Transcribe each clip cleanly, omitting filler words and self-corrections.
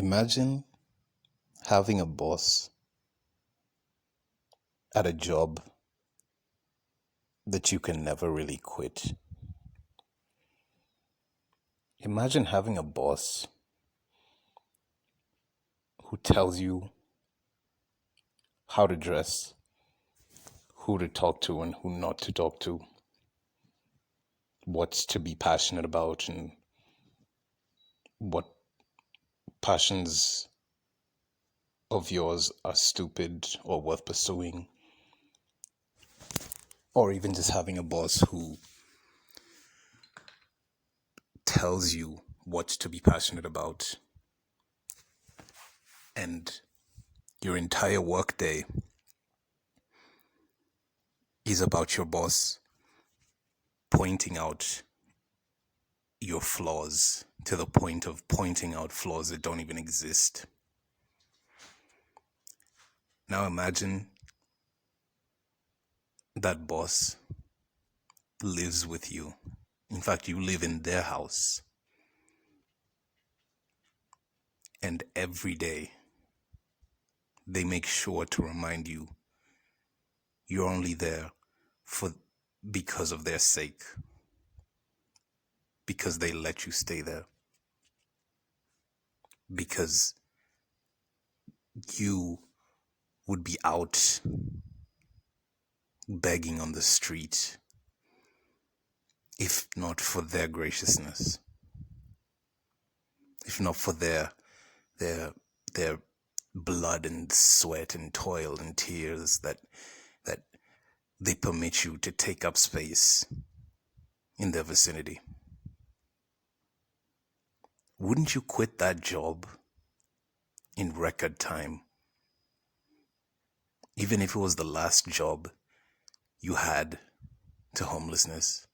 Imagine having a boss at a job that you can never really quit. Imagine having a boss who tells you how to dress, who to talk to and who not to talk to, what's to be passionate about and what passions of yours are stupid or worth pursuing, or even just having a boss who tells you what to be passionate about, and your entire workday is about your boss pointing out your flaws to the point of pointing out flaws that don't even exist. Now imagine that boss lives with you. In fact, you live in their house. And every day, they make sure to remind you you're only there because of their sake. Because they let you stay there. Because you would be out begging on the street if not for their graciousness, if not for their blood and sweat and toil and tears that they permit you to take up space in their vicinity. Wouldn't you quit that job in record time, even if it was the last job you had to homelessness?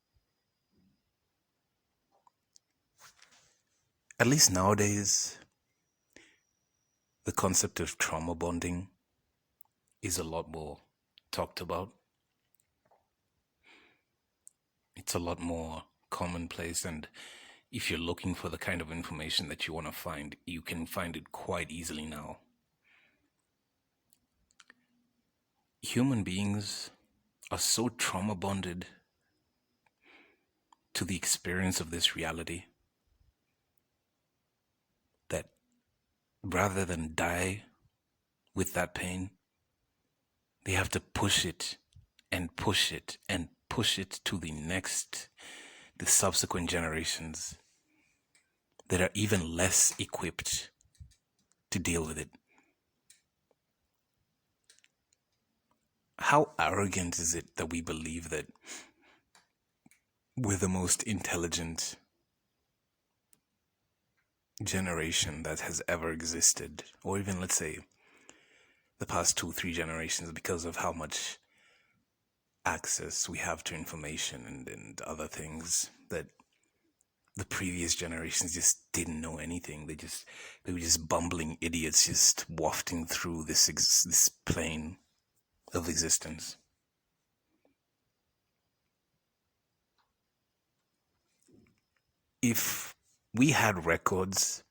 At least nowadays, the concept of trauma bonding is a lot more talked about. It's a lot more commonplace, and if you're looking for the kind of information that you want to find, you can find it quite easily now. Human beings are so trauma bonded to the experience of this reality that rather than die with that pain, they have to push it and push it and push it to the subsequent generations that are even less equipped to deal with it. How arrogant is it that we believe that we're the most intelligent generation that has ever existed, or even, let's say, the past 2-3 generations, because of how much access we have to information and other things, that the previous generations just didn't know anything. They were just bumbling idiots, just wafting through this plane of existence. If we had records,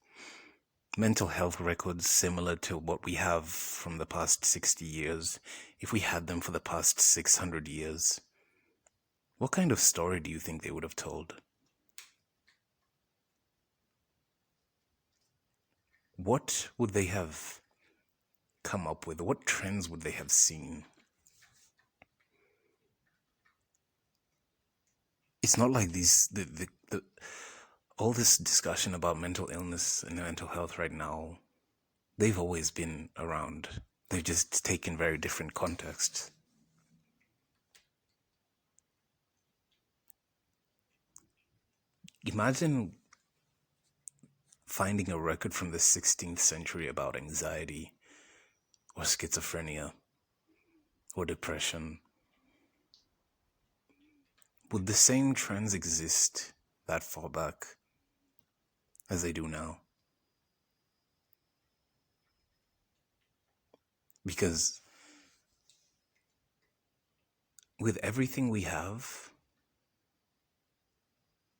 mental health records similar to what we have from the past 60 years, if we had them for the past 600 years, what kind of story do you think they would have told? What would they have come up with? What trends would they have seen? It's not like all this discussion about mental illness and mental health right now, they've always been around. They've just taken very different contexts. Imagine finding a record from the 16th century about anxiety or schizophrenia or depression. Would the same trends exist that far back as they do now? Because with everything we have,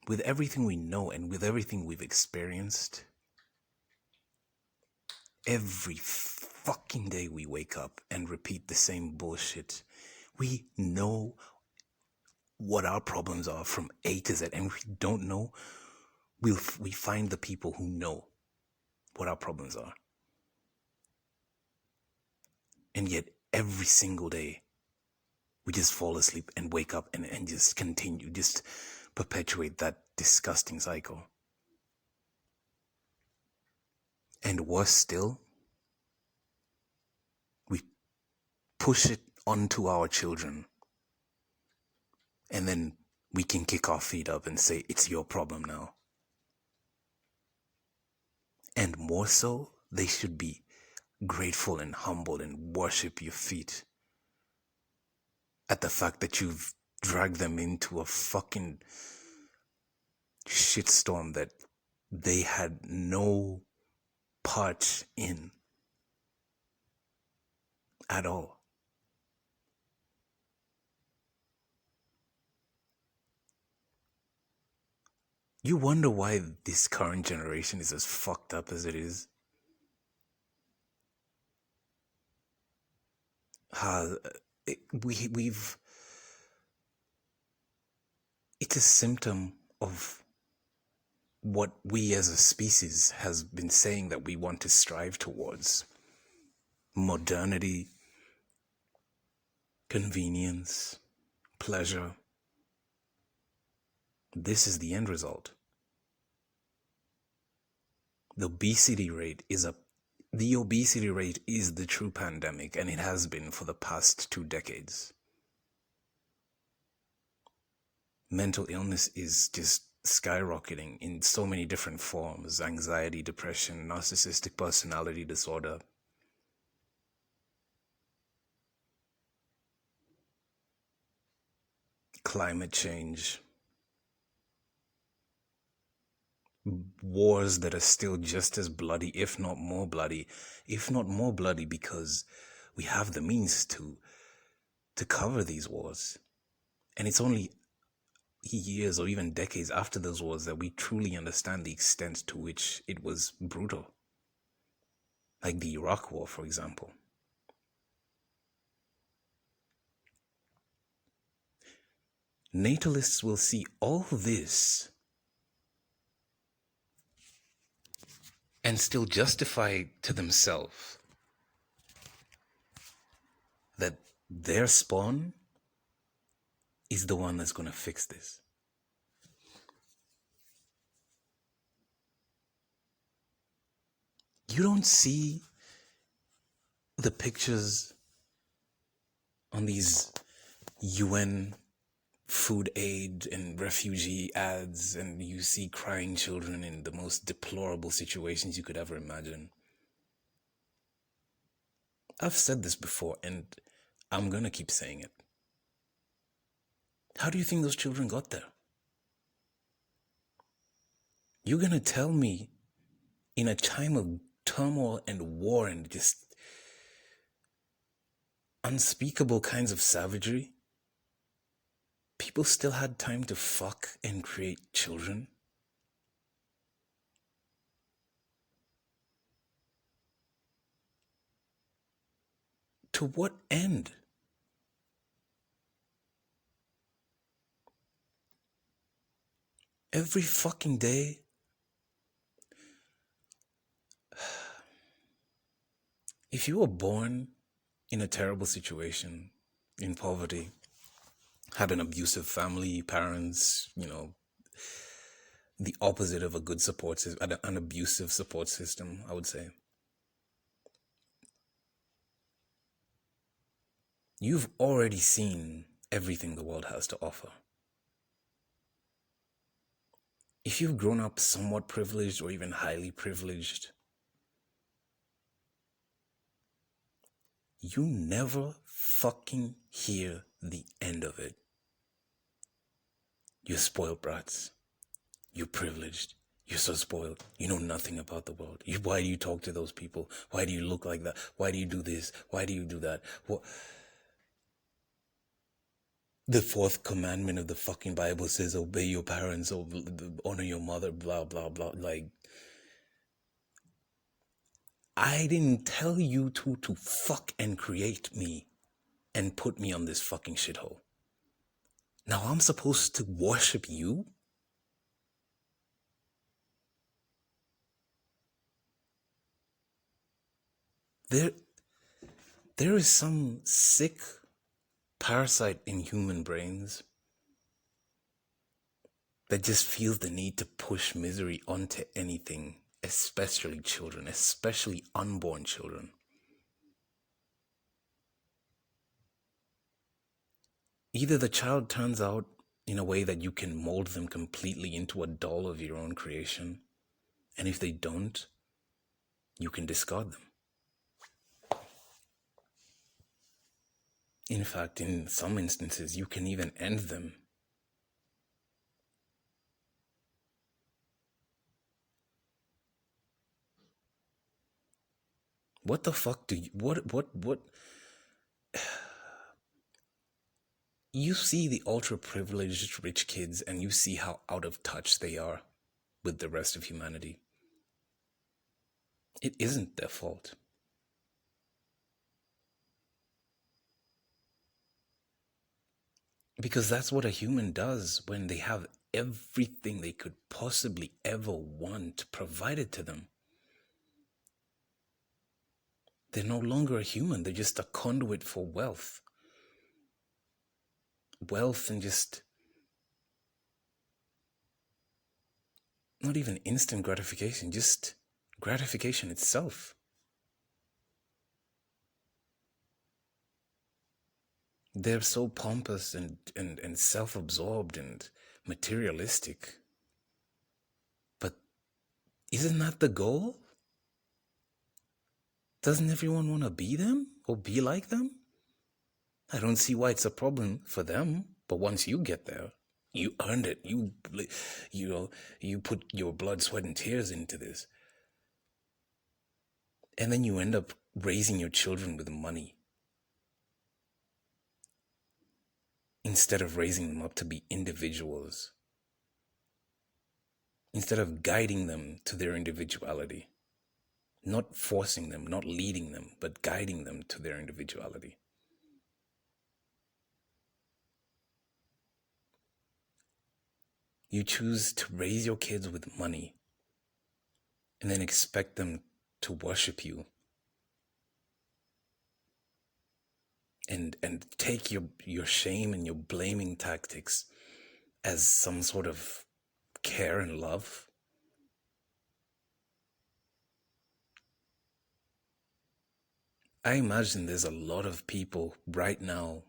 with everything we know, and with everything we've experienced, every fucking day we wake up and repeat the same bullshit. We know what our problems are from A to Z, and if we don't know, we find the people who know what our problems are. And yet every single day we just fall asleep and wake up and just continue, just perpetuate that disgusting cycle. And worse still, we push it onto our children, and then we can kick our feet up and say, it's your problem now. And more so, they should be grateful and humble and worship your feet at the fact that you've dragged them into a fucking shitstorm that they had no part in at all. You wonder why this current generation is as fucked up as it is? We've it's a symptom of what we as a species has been saying that we want to strive towards. Modernity, convenience, pleasure. This is the end result. The obesity rate is the true pandemic, and it has been for the past 2 decades. Mental illness is just skyrocketing in so many different forms: anxiety, depression, narcissistic personality disorder. Climate change. Wars that are still just as bloody, if not more bloody, because we have the means to cover these wars. And it's only years or even decades after those wars that we truly understand the extent to which it was brutal. Like the Iraq War, for example. Natalists will see all this and still justify to themselves that their spawn is the one that's going to fix this. You don't see the pictures on these UN food aid and refugee ads, and you see crying children in the most deplorable situations you could ever imagine. I've said this before, and I'm gonna keep saying it. How do you think those children got there? You're gonna tell me in a time of turmoil and war and just unspeakable kinds of savagery, people still had time to fuck and create children? To what end? Every fucking day, if you were born in a terrible situation, in poverty, had an abusive family, parents, the opposite of a good support system, an abusive support system, I would say. You've already seen everything the world has to offer. If you've grown up somewhat privileged or even highly privileged, you never fucking hear the end of it. You're spoiled brats. You're privileged. You're so spoiled. You know nothing about the world. Why do you talk to those people? Why do you look like that? Why do you do this? Why do you do that? The 4th commandment of the fucking Bible says obey your parents, honor your mother, blah, blah, blah. Like, I didn't tell you to fuck and create me and put me on this fucking shithole. Now I'm supposed to worship you? There is some sick parasite in human brains that just feels the need to push misery onto anything, especially children, especially unborn children. Either the child turns out in a way that you can mold them completely into a doll of your own creation, and if they don't, you can discard them. In fact, in some instances, you can even end them. What the fuck do you, what? You see the ultra privileged rich kids and you see how out of touch they are with the rest of humanity. It isn't their fault. Because that's what a human does when they have everything they could possibly ever want provided to them. They're no longer a human, they're just a conduit for wealth. Wealth and just not even instant gratification, just gratification itself. They're so pompous and self-absorbed and materialistic. But isn't that the goal? Doesn't everyone want to be them or be like them? I don't see why it's a problem for them. But once you get there, you earned it. You put your blood, sweat, and tears into this. And then you end up raising your children with money, instead of raising them up to be individuals, instead of guiding them to their individuality, not forcing them, not leading them, but guiding them to their individuality. You choose to raise your kids with money and then expect them to worship you and take your shame and your blaming tactics as some sort of care and love. I imagine there's a lot of people right now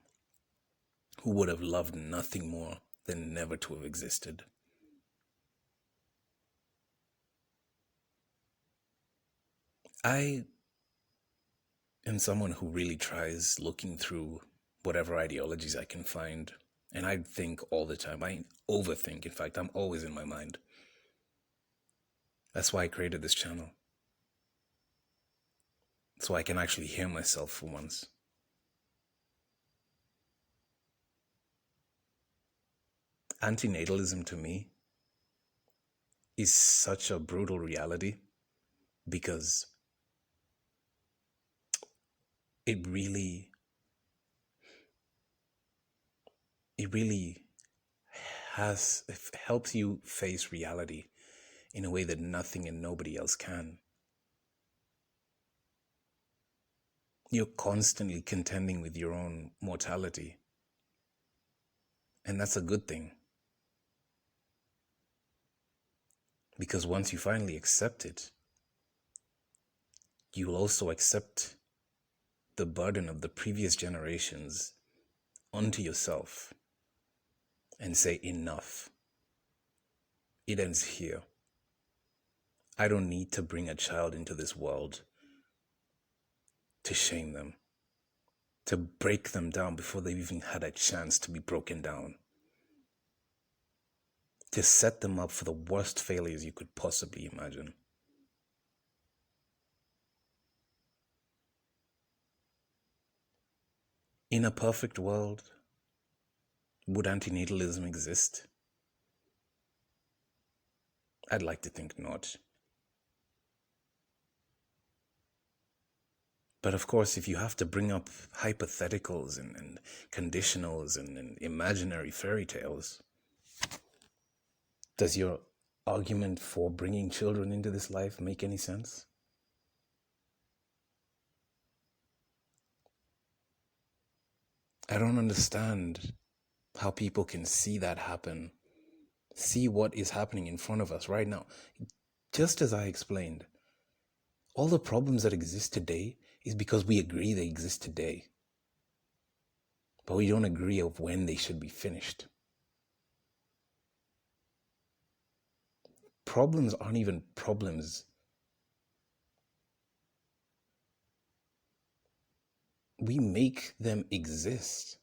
who would have loved nothing more than never to have existed. I am someone who really tries looking through whatever ideologies I can find, and I think all the time. I overthink. In fact, I'm always in my mind. That's why I created this channel, so I can actually hear myself for once. Antinatalism to me is such a brutal reality because it really helps you face reality in a way that nothing and nobody else can. You're constantly contending with your own mortality, and that's a good thing. Because once you finally accept it, you will also accept the burden of the previous generations onto yourself and say, enough. It ends here. I don't need to bring a child into this world to shame them, to break them down before they've even had a chance to be broken down, to set them up for the worst failures you could possibly imagine. In a perfect world, would antinatalism exist? I'd like to think not. But of course, if you have to bring up hypotheticals and conditionals and imaginary fairy tales, does your argument for bringing children into this life make any sense? I don't understand how people can see that happen, see what is happening in front of us right now. Just as I explained, all the problems that exist today is because we agree they exist today, but we don't agree of when they should be finished. Problems aren't even problems. We make them exist.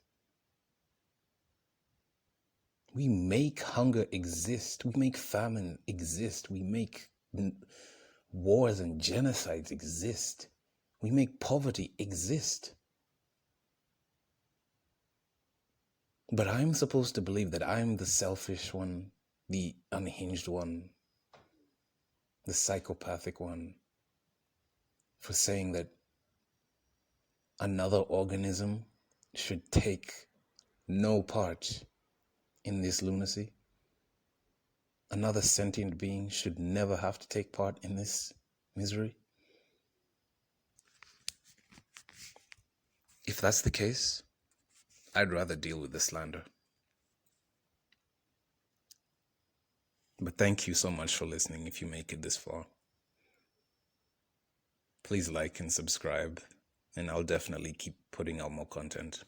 We make hunger exist. We make famine exist. We make wars and genocides exist. We make poverty exist. But I'm supposed to believe that I'm the selfish one, the unhinged one, the psychopathic one, for saying that another organism should take no part in this lunacy. Another sentient being should never have to take part in this misery. If that's the case, I'd rather deal with the slander. But thank you so much for listening if you make it this far. Please like and subscribe, and I'll definitely keep putting out more content.